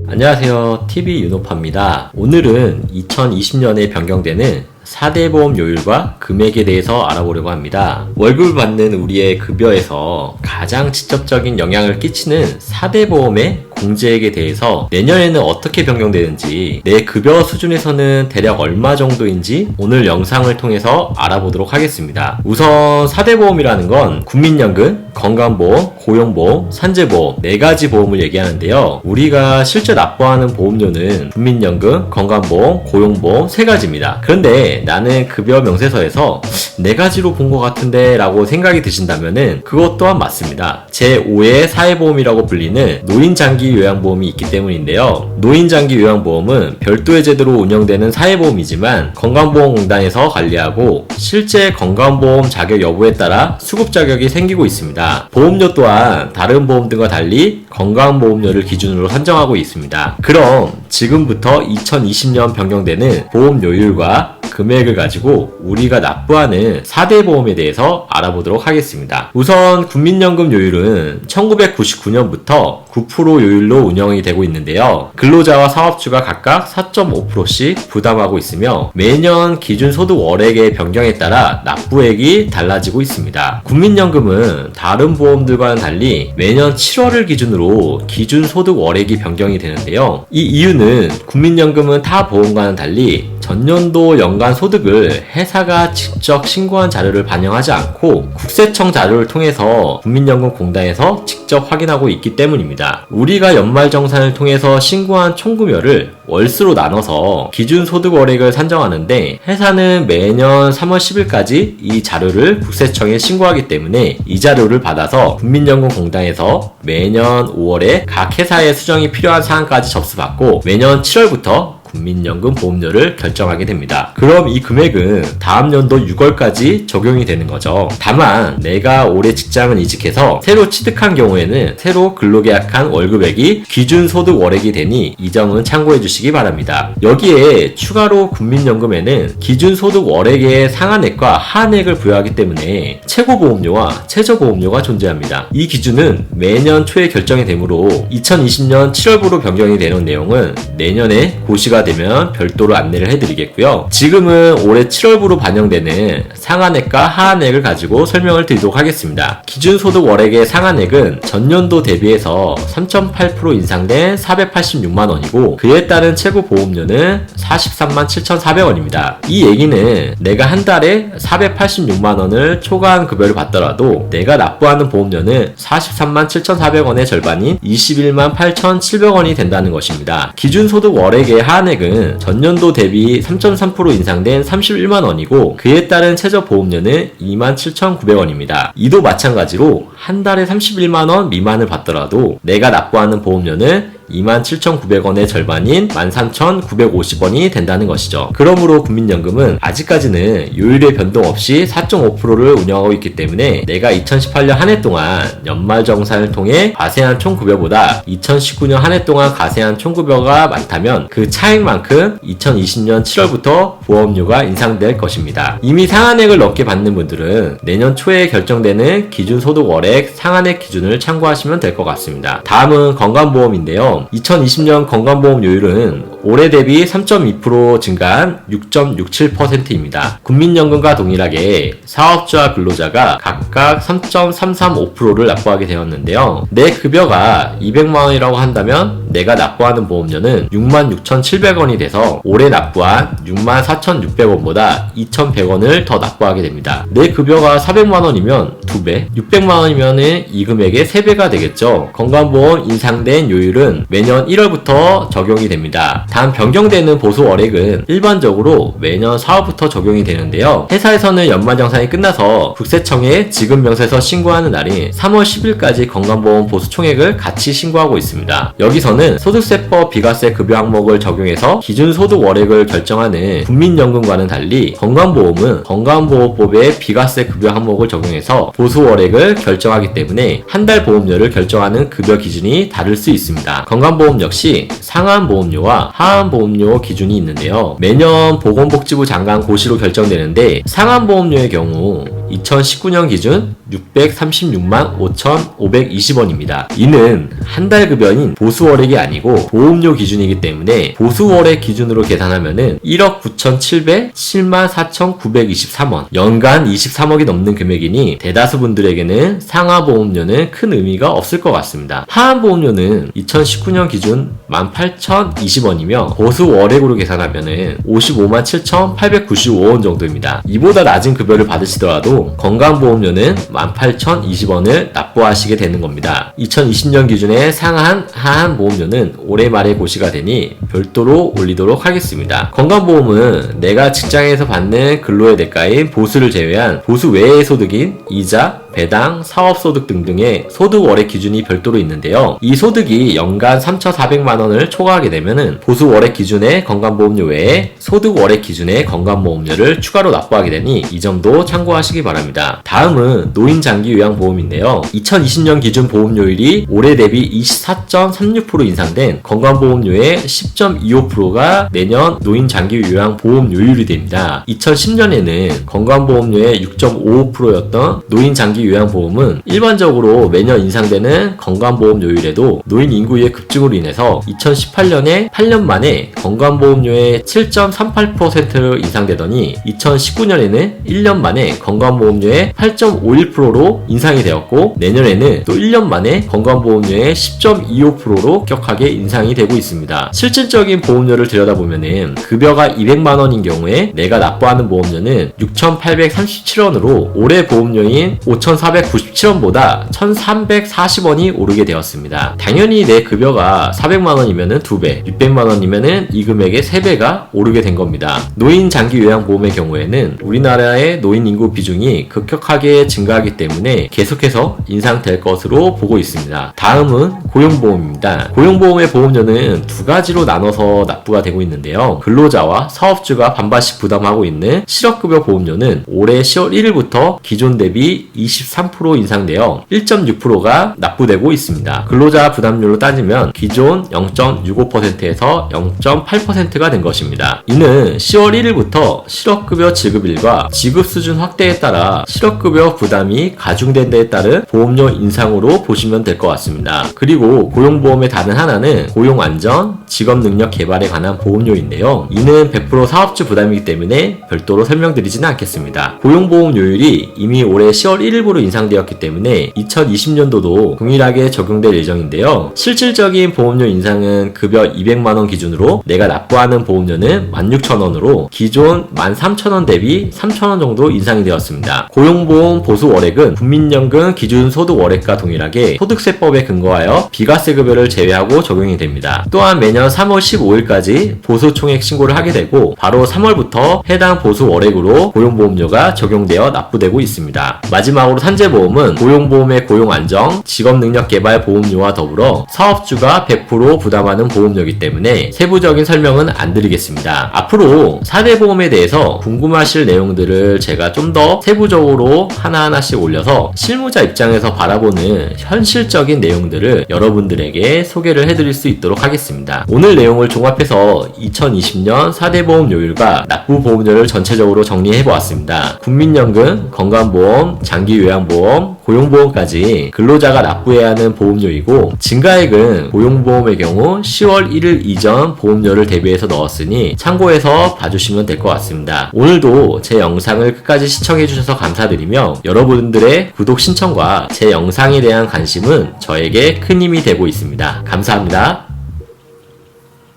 안녕하세요. TV 윤호파입니다. 오늘은 2020년에 변경되는 4대 보험료율과 금액에 대해서 알아보려고 합니다. 월급을 받는 우리의 급여에서 가장 직접적인 영향을 끼치는 4대 보험의 공제액에 대해서 내년에는 어떻게 변경되는지, 내 급여 수준에서는 대략 얼마 정도인지 오늘 영상을 통해서 알아보도록 하겠습니다. 우선 4대 보험이라는 건 국민연금, 건강보험, 고용보험, 산재보험 4가지 보험을 얘기하는데요. 우리가 실제 납부하는 보험료는 국민연금, 건강보험, 고용보험 3가지입니다. 그런데 나는 급여 명세서에서 4가지로 본 것 같은데 라고 생각이 드신다면은 그것 또한 맞습니다. 제5의 사회보험이라고 불리는 노인장기 요양보험이 있기 때문인데요. 노인장기 요양보험은 별도의 제도로 운영되는 사회보험이지만 건강보험공단에서 관리하고 실제 건강보험 자격 여부에 따라 수급 자격이 생기고 있습니다. 보험료 또한 다른 보험들과 달리 건강보험료를 기준으로 산정하고 있습니다. 그럼 지금부터 2020년 변경되는 보험료율과 금액을 가지고 우리가 납부하는 4대 보험에 대해서 알아보도록 하겠습니다. 우선 국민연금 요율은 1999년부터 9% 요율로 운영이 되고 있는데요. 근로자와 사업주가 각각 4.5%씩 부담하고 있으며 매년 기준소득 월액의 변경에 따라 납부액이 달라지고 있습니다. 국민연금은 다른 보험들과는 달리 매년 7월을 기준으로 기준소득 월액이 변경이 되는데요. 이 이유는 국민연금은 타 보험과는 달리 전년도 연간 소득을 회사가 직접 신고한 자료를 반영하지 않고 국세청 자료를 통해서 국민연금공단에서 직접 확인하고 있기 때문입니다. 우리가 연말정산을 통해서 신고한 총금여를 월수로 나눠서 기준소득 월액을 산정하는데 회사는 매년 3월 10일까지 이 자료를 국세청에 신고하기 때문에 이 자료를 받아서 국민연금공단에서 매년 5월에 각 회사의 수정이 필요한 사항까지 접수받고 매년 7월부터 국민연금 보험료를 결정하게 됩니다. 그럼 이 금액은 다음 연도 6월까지 적용이 되는 거죠. 다만 내가 올해 직장을 이직해서 새로 취득한 경우에는 새로 근로계약한 월급액이 기준소득 월액이 되니 이 점은 참고해 주시기 바랍니다. 여기에 추가로 국민연금에는 기준소득 월액의 상한액과 하한액을 부여하기 때문에 최고보험료와 최저보험료가 존재합니다. 이 기준은 매년 초에 결정이 되므로 2020년 7월부로 변경이 되는 내용은 내년에 고시가 되면 별도로 안내를 해드리겠고요. 지금은 올해 7월부로 반영되는 상한액과 하한액을 가지고 설명을 드리도록 하겠습니다. 기준소득 월액의 상한액은 전년도 대비해서 3.8% 인상된 486만원이고 그에 따른 최고 보험료는 43만 7,400원입니다. 이 얘기는 내가 한 달에 486만원을 초과한 급여를 받더라도 내가 납부하는 보험료는 43만 7,400원의 절반인 21만 8,700원이 된다는 것입니다. 기준소득 월액의 하한액은 전년도 대비 3.3% 인상된 31만원이고 그에 따른 최저 보험료는 27,900원입니다. 이도 마찬가지로 한 달에 31만원 미만을 받더라도 내가 납부하는 보험료는 27,900원의 절반인 13,950원이 된다는 것이죠. 그러므로 국민연금은 아직까지는 요율의 변동 없이 4.5%를 운영하고 있기 때문에 내가 2018년 한 해 동안 연말정산을 통해 과세한 총급여보다 2019년 한 해 동안 과세한 총급여가 많다면 그 차액만큼 2020년 7월부터 보험료가 인상될 것입니다. 이미 상한액을 넘게 받는 분들은 내년 초에 결정되는 기준소득 월액 상한액 기준을 참고하시면 될 것 같습니다. 다음은 건강보험인데요. 2020년 건강보험료율은 올해 대비 3.2% 증가한 6.67%입니다. 국민연금과 동일하게 사업주와 근로자가 각각 3.335%를 납부하게 되었는데요. 내 급여가 200만원이라고 한다면 내가 납부하는 보험료는 66,700원이 돼서 올해 납부한 64,600원보다 2,100원을 더 납부하게 됩니다. 내 급여가 400만원이면 2배, 600만원이면 이 금액의 3배가 되겠죠. 건강보험 인상된 요율은 매년 1월부터 적용이 됩니다. 단 변경되는 보수 월액은 일반적으로 매년 4월부터 적용이 되는데요. 회사에서는 연말정산이 끝나서 국세청에 지급명세서 신고하는 날인 3월 10일까지 건강보험 보수 총액을 같이 신고하고 있습니다. 여기서는 소득세법 비과세 급여 항목을 적용해서 기준소득 월액을 결정하는 국민연금과는 달리 건강보험은 건강보호법의 비과세 급여 항목을 적용해서 보수 월액을 결정하기 때문에 한 달 보험료를 결정하는 급여 기준이 다를 수 있습니다. 건강보험 역시 상한보험료와 하한보험료 기준이 있는데요. 매년 보건복지부 장관 고시로 결정되는데 상한보험료의 경우 2019년 기준 636만 5,520원입니다. 이는 한 달 급여인 보수월액이 아니고 보험료 기준이기 때문에 보수월액 기준으로 계산하면은 1억 9,707만 4,923원, 연간 23억이 넘는 금액이니 대다수 분들에게는 상하보험료는 큰 의미가 없을 것 같습니다. 하한보험료는 2019년 기준 18,020원이며 보수월액으로 계산하면은 55만 7,895원 정도입니다. 이보다 낮은 급여를 받으시더라도 건강보험료는 18,020원을 납부하시게 되는 겁니다. 2020년 기준의 상한, 하한 보험료는 올해 말에 고시가 되니 별도로 올리도록 하겠습니다. 건강보험은 내가 직장에서 받는 근로의 대가인 보수를 제외한 보수 외의 소득인 이자, 배당, 사업소득 등등의 소득월액 기준이 별도로 있는데요. 이 소득이 연간 3,400만원을 초과하게 되면은 보수월액 기준의 건강보험료 외에 소득월액 기준의 건강보험료를 추가로 납부하게 되니 이 점도 참고하시기 바랍니다. 다음은 노인장기요양보험인데요. 2020년 기준 보험료율이 올해 대비 24.36% 인상된 건강보험료의 10.25%가 내년 노인장기요양보험료율이 됩니다. 2010년에는 건강보험료의 6.55%였던 노인장기요양보험은 일반적으로 매년 인상되는 건강보험료율에도 노인 인구의 급증으로 인해서 2018년에 8년 만에 건강보험료의 7.38%로 인상되더니 2019년에는 1년 만에 건강보험료의 8.51%로 인상이 되었고 내년에는 또 1년 만에 건강보험료의 10.25%로 격하게 인상이 되고 있습니다. 실질적인 보험료를 들여다보면은 급여가 200만원인 경우에 내가 납부하는 보험료는 6,837원으로 올해 보험료인 5,497원보다 1,340원이 오르게 되었습니다. 당연히 내 급여가 400만원이면은 2배, 600만원이면은 이 금액의 3배가 오르게 된 겁니다. 노인 장기 요양보험의 경우에는 우리나라의 노인 인구 비중이 급격하게 증가하기 때문에 계속해서 인상될 것으로 보고 있습니다. 다음은 고용보험입니다. 고용보험의 보험료는 두 가지로 나눠서 납부가 되고 있는데요. 근로자와 사업주가 반반씩 부담하고 있는 실업급여 보험료는 올해 10월 1일부터 기존 대비 23% 인상되어 1.6%가 납부되고 있습니다. 근로자 부담률로 따지면 기존 0.65%에서 0.8%가 된 것입니다. 이는 10월 1일부터 실업급여 지급일과 지급 수준 확대에 따라 실업급여 부담이 가중된 데에 따른 보험료 인상으로 보시면 될 것 같습니다. 그리고 고용보험의 다른 하나는 고용안전, 직업능력 개발에 관한 보험료인데요. 이는 100% 사업주 부담이기 때문에 별도로 설명드리지는 않겠습니다. 고용보험료율이 이미 올해 10월 1일부로 인상되었기 때문에 2020년도도 동일하게 적용될 예정인데요. 실질적인 보험료 인상은 급여 200만원 기준으로 내가 납부하는 보험료는 16,000원으로 기존 13,000원 대비 3,000원 정도 인상이 되었습니다. 고용보험 보수월액은 국민연금 기준소득월액과 동일하게 소득세법에 근거하여 비과세 급여를 제외하고 적용이 됩니다. 또한 매년 3월 15일까지 보수총액 신고를 하게 되고 바로 3월부터 해당 보수월액으로 고용보험료가 적용되어 납부되고 있습니다. 마지막으로 산재보험은 고용보험의 고용안정, 직업능력개발 보험료와 더불어 사업주가 100% 부담하는 보험료이기 때문에 세부적인 설명은 안 드리겠습니다. 앞으로 4대 보험에 대해서 궁금하실 내용들을 제가 좀 더 세부적으로 하나하나씩 올려서 실무자 입장에서 바라보는 현실적인 내용들을 여러분들에게 소개를 해드릴 수 있도록 하겠습니다. 오늘 내용을 종합해서 2020년 4대 보험료율과 납부보험료를 전체적으로 정리해보았습니다. 국민연금, 건강보험, 장기요양보험, 고용보험까지 근로자가 납부해야 하는 보험료이고 증가액은 고용보험의 경우 10월 1일 이전 보험료를 대비해서 넣었으니 참고해서 봐주시면 될 것 같습니다. 오늘도 제 영상을 끝까지 시청해주셔서 감사드리며 여러분들의 구독 신청과 제 영상에 대한 관심은 저에게 큰 힘이 되고 있습니다. 감사합니다.